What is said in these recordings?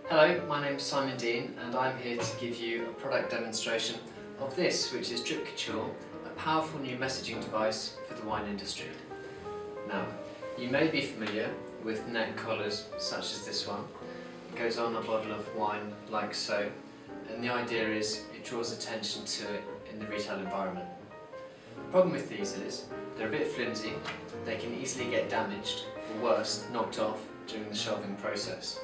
Hello, my name's Simon Dean and I'm here to give you a product demonstration of this, which is Drip Couture, a powerful new messaging device for the wine industry. Now, you may be familiar with neck collars such as this one. It goes on a bottle of wine like so, and the idea is it draws attention to it in the retail environment. The problem with these is they're a bit flimsy, they can easily get damaged, or worse, knocked off during the shelving process.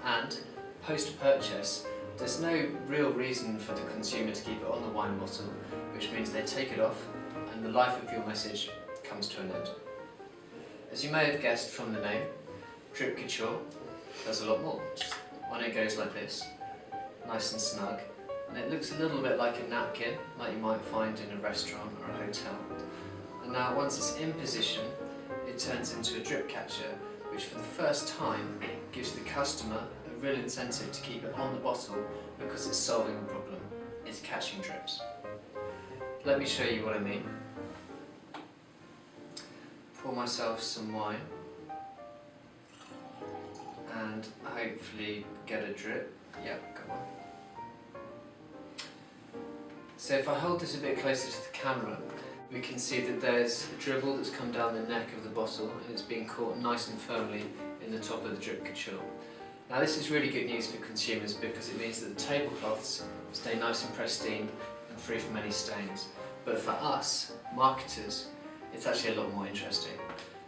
And post-purchase, there's no real reason for the consumer to keep it on the wine bottle, which means they take it off and the life of your message comes to an end. As you may have guessed from the name, Drip Couture does a lot more. On it goes like this, nice and snug, and it looks a little bit like a napkin, like you might find in a restaurant or a hotel. And now once it's in position, it turns into a drip catcher, which for the first time gives the customer a real incentive to keep it on the bottle because it's solving a problem. It's catching drips. Let me show you what I mean. Pour myself some wine and hopefully get a drip. Yep, come on. So if I hold this a bit closer to the camera, we can see that there's a dribble that's come down the neck of the bottle and it's being caught nice and firmly in the top of the Drip Couture. Now this is really good news for consumers because it means that the tablecloths stay nice and pristine and free from any stains. But for us, marketers, it's actually a lot more interesting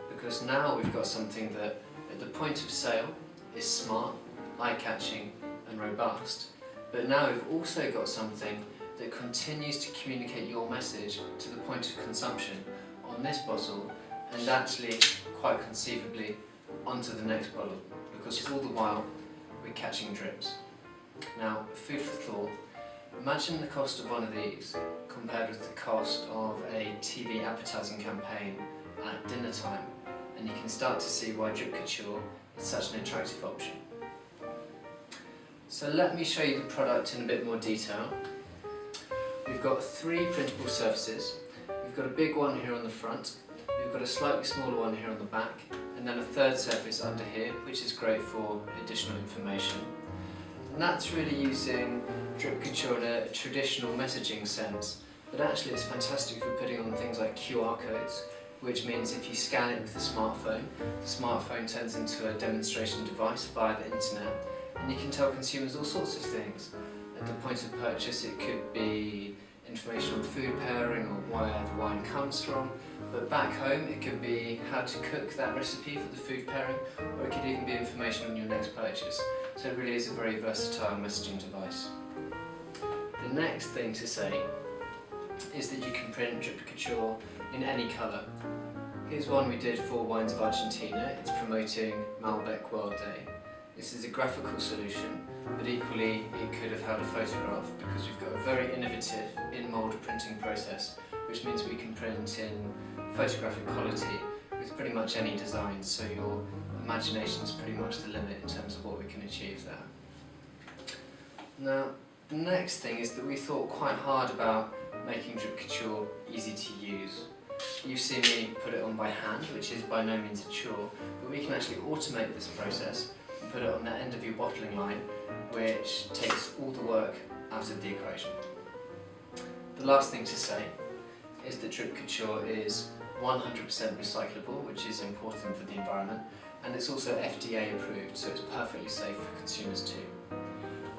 because now we've got something that at the point of sale is smart, eye-catching and robust, but now we've also got something that continues to communicate your message to the point of consumption on this bottle and actually, quite conceivably, onto the next bottle, because all the while we're catching drips. Now, food for thought, imagine the cost of one of these compared with the cost of a TV advertising campaign at dinner time, and you can start to see why Drip Couture is such an attractive option. So let me show you the product in a bit more detail. We've got three printable surfaces. We've got a big one here on the front, we've got a slightly smaller one here on the back, and then a third surface under here, which is great for additional information. And that's really using Drip Couture in a traditional messaging sense, but actually it's fantastic for putting on things like QR codes, which means if you scan it with the smartphone turns into a demonstration device via the internet, and you can tell consumers all sorts of things. At the point of purchase it could be information on food pairing or where the wine comes from, but back home it could be how to cook that recipe for the food pairing, or it could even be information on your next purchase. So it really is a very versatile messaging device. The next thing to say is that you can print Drip Couture in any colour. Here's one we did for Wines of Argentina. It's promoting Malbec World Day. This is a graphical solution, but equally it could have held a photograph because we've got a very innovative in-mould printing process, which means we can print in photographic quality with pretty much any design, so your imagination is pretty much the limit in terms of what we can achieve there. Now, the next thing is that we thought quite hard about making Drip Couture easy to use. You've seen me put it on by hand, which is by no means a chore, but we can actually automate this process and put it on the end of your bottling line, which takes all the work out of the equation. The last thing to say is that Drip Couture is 100% recyclable, which is important for the environment, and it's also FDA approved, so it's perfectly safe for consumers too.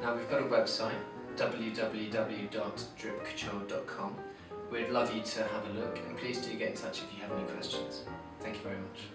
Now we've got a website, www.dripcouture.com. We'd love you to have a look, and please do get in touch if you have any questions. Thank you very much.